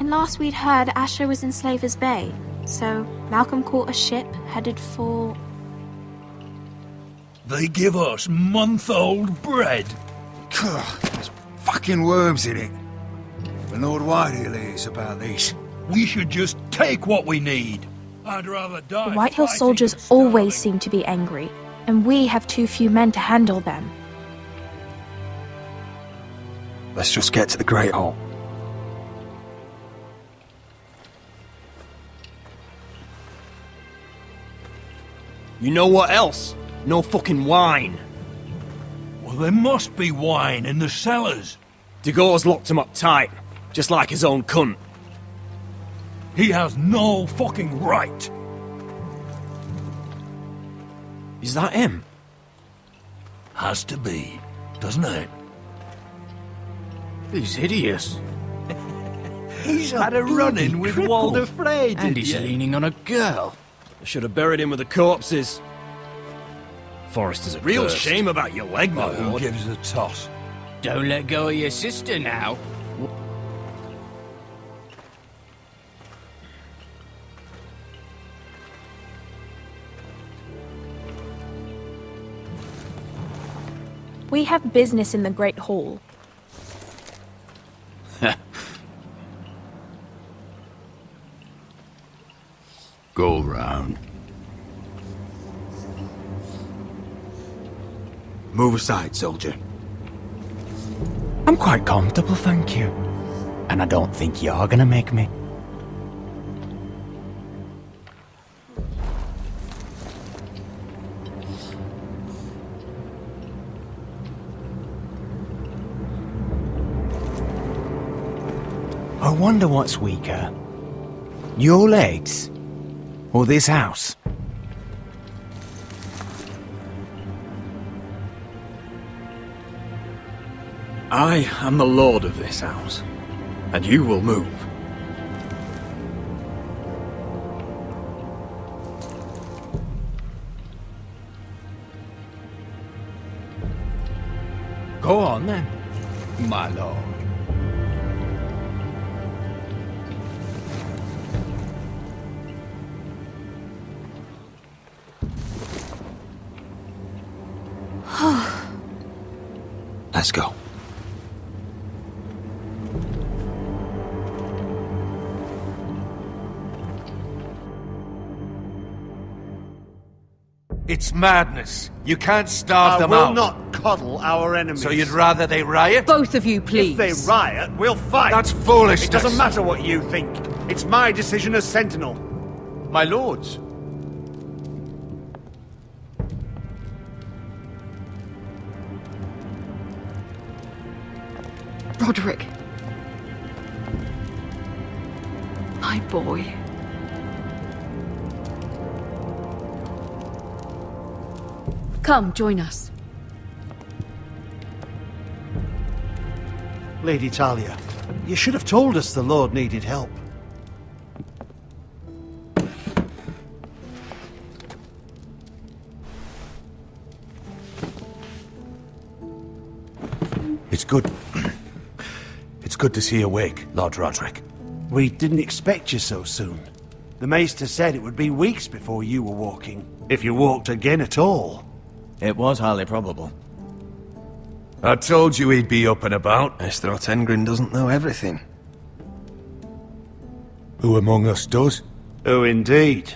And last we'd heard, Asher was in Slaver's Bay. So Malcolm caught a ship headed for... They give us month-old bread. There's fucking worms in it. But Lord Whitehill is about this. We should just take what we need. I'd rather die. The Whitehill fighting soldiers than starving. always seem to be angry, and we have too few men to handle them. Let's just get to the Great Hall. You know what else? No fucking wine. Well, there must be wine in the cellars. Degau's locked him up tight, just like his own cunt. He has no fucking right. Is that him? Has to be, doesn't it? He's hideous. He's had a run-in with Walder Frey, And he's leaning on a girl. I should have buried him with the corpses. Forrester's a real cursed. shame about your leg, my Oh, who lord. gives a toss? Don't let go of your sister now. We have business in the Great Hall. Go round. Move aside, soldier. I'm quite comfortable, thank you. And I don't think you're gonna make me. I wonder what's weaker. Your legs? Or this house? I am the lord of this house, and you will move. Go on then, my lord. Let's go. It's madness. You can't starve them I out. will not coddle our enemies. So you'd rather they riot? Both of you, please. If they riot, we'll fight. That's foolishness. It doesn't matter what you think. It's my decision as Sentinel. My lords. Roderick. My boy. Come, join us. Lady Talia, you should have told us the Lord needed help. It's good. It's good to see you awake, Lord Roderick. We didn't expect you so soon. The Maester said it would be weeks before you were walking, if you walked again at all. It was highly probable. I told you he'd be up and about. Maester Otengrin doesn't know everything. Who among us does? Oh, indeed.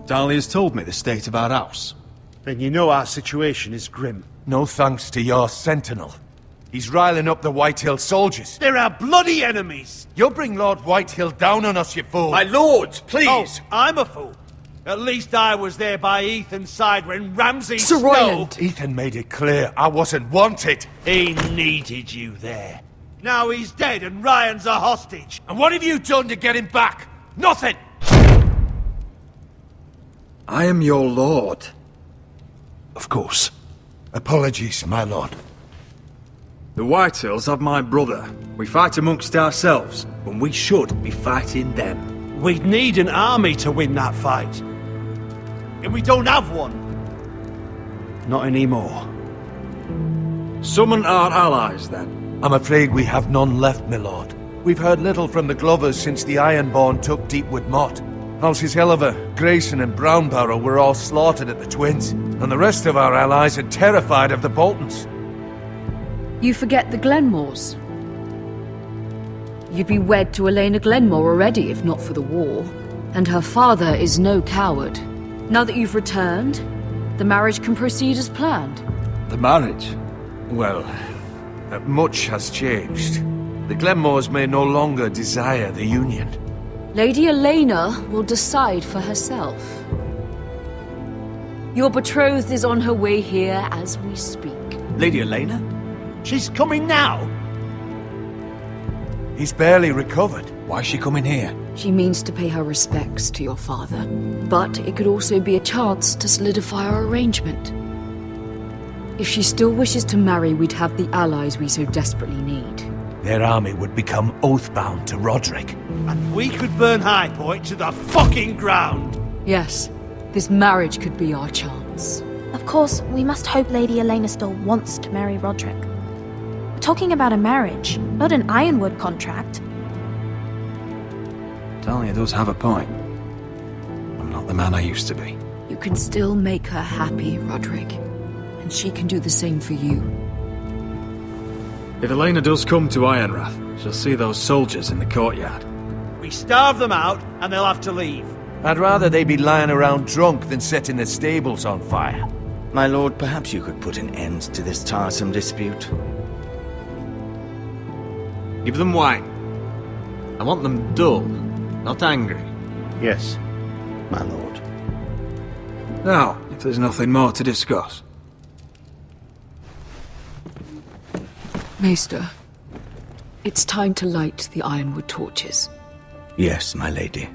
Dahlia's told me the state of our house. Then you know our situation is grim. No thanks to your sentinel. He's riling up the Whitehill soldiers. They're our bloody enemies! You'll bring Lord Whitehill down on us, you fool. My lords, please! Oh, I'm a fool. At least I was there by Ethan's side when Ramsay Sir Snow... Royland. Ethan made it clear I wasn't wanted. He needed you there. Now he's dead and Ryan's a hostage. And what have you done to get him back? Nothing! I am your lord. Of course. Apologies, my lord. The Whitehills have my brother. We fight amongst ourselves, when we should be fighting them. We'd need an army to win that fight. And we don't have one. Not anymore. Summon our allies, then. I'm afraid we have none left, my lord. We've heard little from the Glovers since the Ironborn took Deepwood Motte. Halsey's Helliver, Grayson and Brownbarrow were all slaughtered at the Twins, and the rest of our allies are terrified of the Boltons. You forget the Glenmores. You'd be wed to Elena Glenmore already if not for the war. And her father is no coward. Now that you've returned, the marriage can proceed as planned. The marriage? Well, much has changed. The Glenmores may no longer desire the union. Lady Elena will decide for herself. Your betrothed is on her way here as we speak. Lady Elena? She's coming now! He's barely recovered. Why is she coming here? She means to pay her respects to your father. But it could also be a chance to solidify our arrangement. If she still wishes to marry, we'd have the allies we so desperately need. Their army would become oathbound to Roderick. And we could burn High Point to the fucking ground! Yes, this marriage could be our chance. Of course, we must hope Lady Elena still wants to marry Roderick. We're talking about a marriage, not an Ironwood contract. Talia does have a point. I'm not the man I used to be. You can still make her happy, Roderick. And she can do the same for you. If Elena does come to Ironrath, she'll see those soldiers in the courtyard. We starve them out, and they'll have to leave. I'd rather they be lying around drunk than setting the stables on fire. My lord, perhaps you could put an end to this tiresome dispute. Give them wine. I want them dull, not angry. Yes, my lord. Now, if there's nothing more to discuss. Maester, it's time to light the Ironwood torches. Yes, my lady.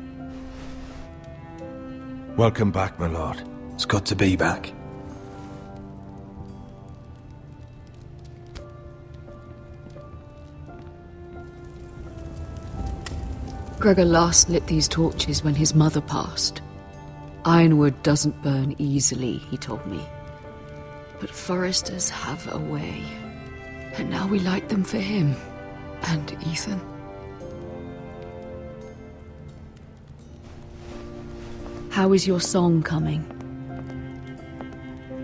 Welcome back, my lord. It's good to be back. Gregor last lit these torches when his mother passed. Ironwood doesn't burn easily, he told me. But foresters have a way. And now we light them for him. And Ethan. How is your song coming?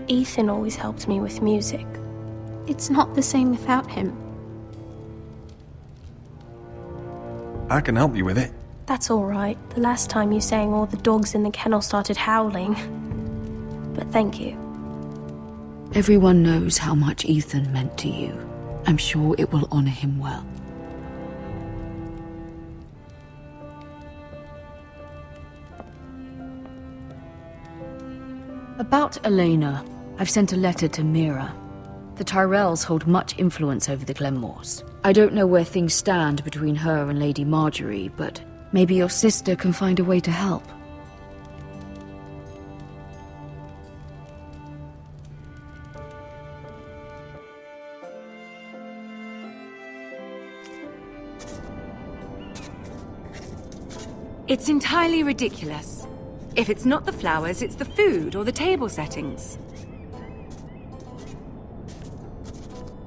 Ethan always helps me with music. It's not the same without him. I can help you with it. That's all right. The last time you sang, all the dogs in the kennel started howling. But thank you. Everyone knows how much Ethan meant to you. I'm sure it will honor him well. About Elena, I've sent a letter to Mira. The Tyrells hold much influence over the Glenmores. I don't know where things stand between her and Lady Marjorie, but maybe your sister can find a way to help. It's entirely ridiculous. If it's not the flowers, it's the food or the table settings.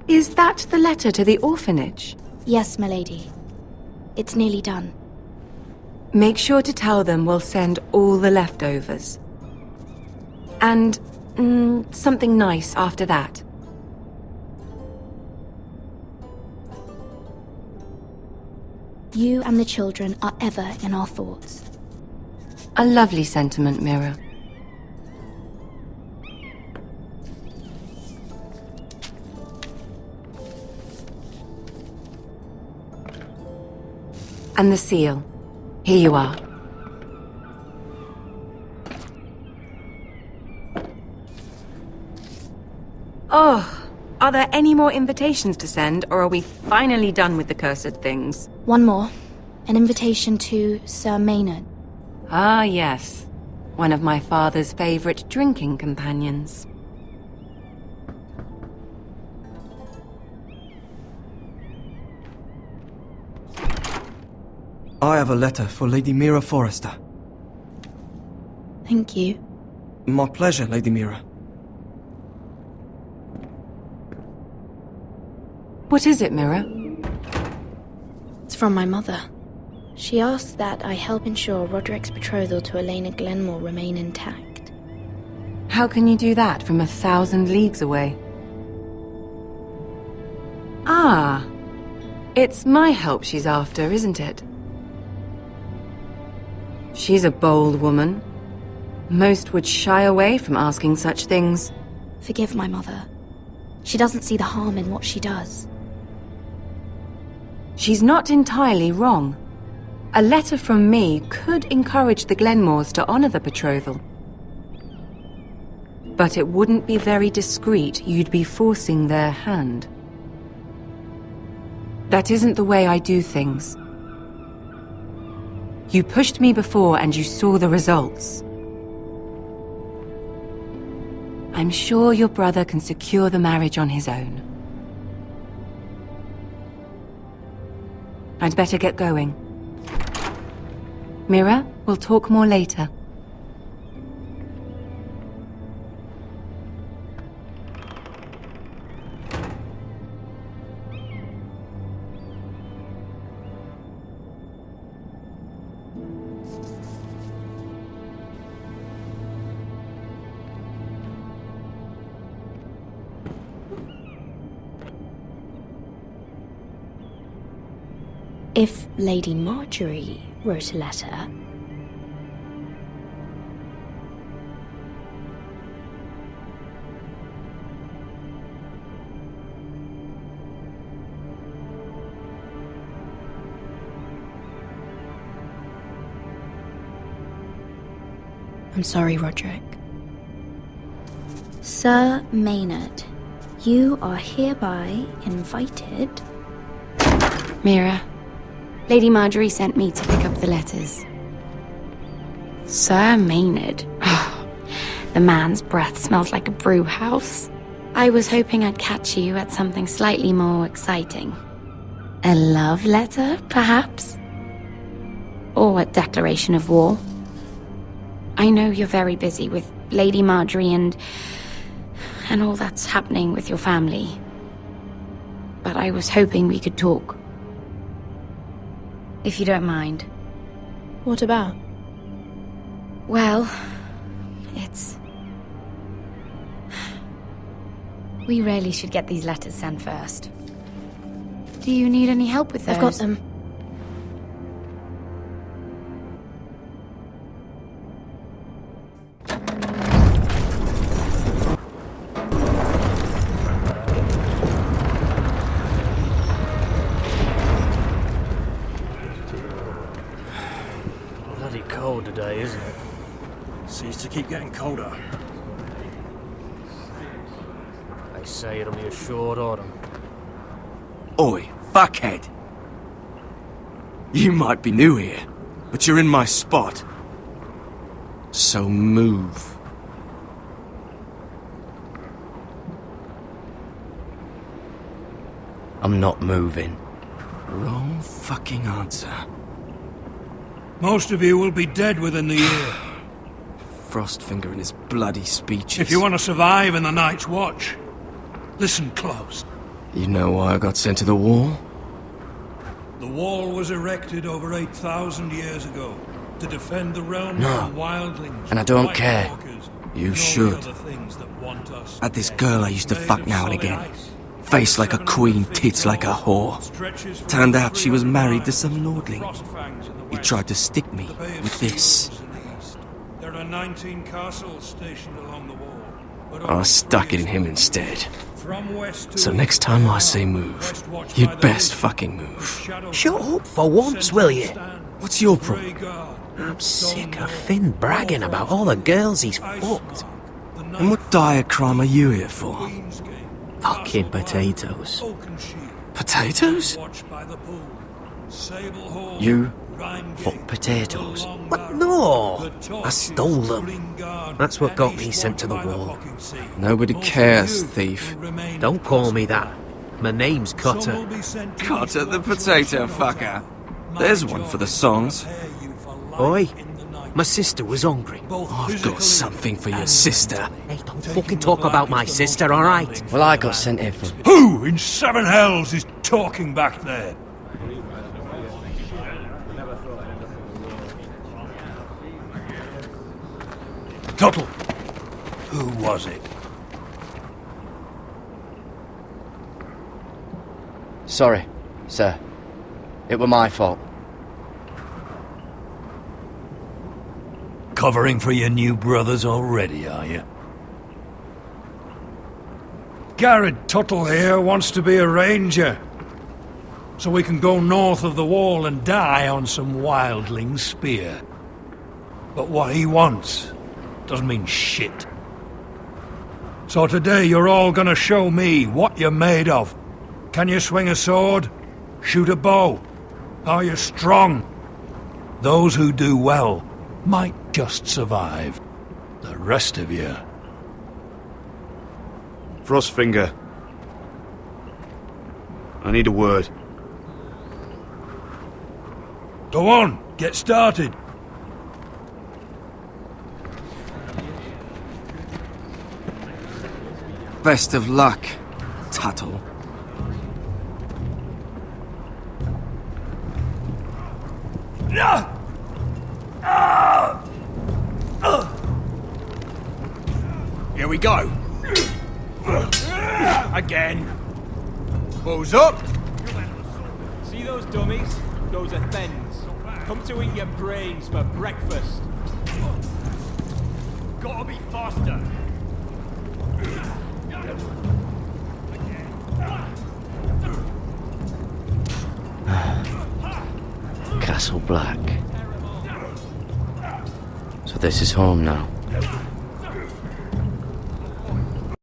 Is that the letter to the orphanage? Yes, my lady. It's nearly done. Make sure to tell them we'll send all the leftovers. And something nice after that. You and the children are ever in our thoughts. A lovely sentiment, Mira. And the seal. Here you are. Oh, are there any more invitations to send, or are we finally done with the cursed things? One more. An invitation to Sir Maynard. Ah, yes. One of my father's favorite drinking companions. I have a letter for Lady Mira Forrester. Thank you. My pleasure, Lady Mira. What is it, Mira? It's from my mother. She asks that I help ensure Roderick's betrothal to Elena Glenmore remain intact. How can you do that from 1,000 leagues away? Ah, it's my help she's after, isn't it? She's a bold woman. Most would shy away from asking such things. Forgive my mother. She doesn't see the harm in what she does. She's not entirely wrong. A letter from me could encourage the Glenmores to honor the betrothal. But it wouldn't be very discreet. You'd be forcing their hand. That isn't the way I do things. You pushed me before and you saw the results. I'm sure your brother can secure the marriage on his own. I'd better get going. Mira, we'll talk more later. If Lady Marjorie wrote a letter... I'm sorry, Roderick. Sir Maynard, you are hereby invited... Mira, Lady Marjorie sent me to pick up the letters. Sir Maynard. The man's breath smells like a brew house. I was hoping I'd catch you at something slightly more exciting. A love letter, perhaps? Or a declaration of war? I know you're very busy with Lady Marjorie and all that's happening with your family. But I was hoping we could talk. If you don't mind. What about? Well, it's... We really should get these letters sent first. Do you need any help with those? I've got them. Bloody cold today, isn't it? Seems to keep getting colder. They say it'll be a short autumn. Oi, fuckhead. You might be new here, but you're in my spot. So move. I'm not moving. Wrong fucking answer. Most of you will be dead within the year. Frostfinger and his bloody speeches. If you want to survive in the Night's Watch, listen close. You know why I got sent to the wall? The wall was erected over 8,000 years ago to defend the realm No. from wildlings. And I don't white care. walkers, You and all should. the other things that want us Had this dead. girl I used to Made fuck of now and solid again. ice. Face like a 700 queen, feet tits like a tall, whore. stretches for Turned over out she was 300 married to miles. some The lordling. frost fangs in the He west, tried to stick me the Bay of with this. Seals in the east. There are 19 castles stationed along the wall. But I only stuck it 3 in him is instead. From west to So east, next time I say move, west watched you'd by the best woods, fucking move. shadow Shut fell, up for once, center will you? stand, What's your grey problem? guard, I'm stone sick of wall, Finn bragging wall about frost, all the girls he's ice fucked. mark, the And night what dire crime are you here for? Queen's Gate, Fucking Castle potatoes. Bar, Oakenshield, Potatoes? watched by the pool, Sable Hall, You Rhymegate, fuck potatoes. the Long What? Barrow, No! the I Torches, stole them. Green Guard, That's what and got East me sent to the watched by wall. Pocket Sea. Nobody Most of cares, you thief. will remain Don't call me impossible. that. My name's Some Cutter. will be sent to Cutter East the Watch potato Watch Shadow fucker. Tower. My There's one job for the is to songs. prepare you for life Oi, in the night. My sister was hungry. I've got something for your sister. Hey, don't fucking talk about my sister, alright? Well, I got sent here for... Who in seven hells is talking back there? Tuttle, who was it? Sorry, sir. It were my fault. Covering for your new brothers already, are you? Garrett Tuttle here wants to be a ranger, so we can go north of the wall and die on some wildling spear. But what he wants doesn't mean shit. So today you're all gonna show me what you're made of. Can you swing a sword? Shoot a bow? Are you strong? Those who do well might just survive. The rest of you... Frostfinger. I need a word. Go on, get started. Best of luck, Tuttle. Here we go. Again. Who's up? See those dummies? Those are thens. Come to eat your brains for breakfast. Gotta be faster. Castle Black. So this is home now.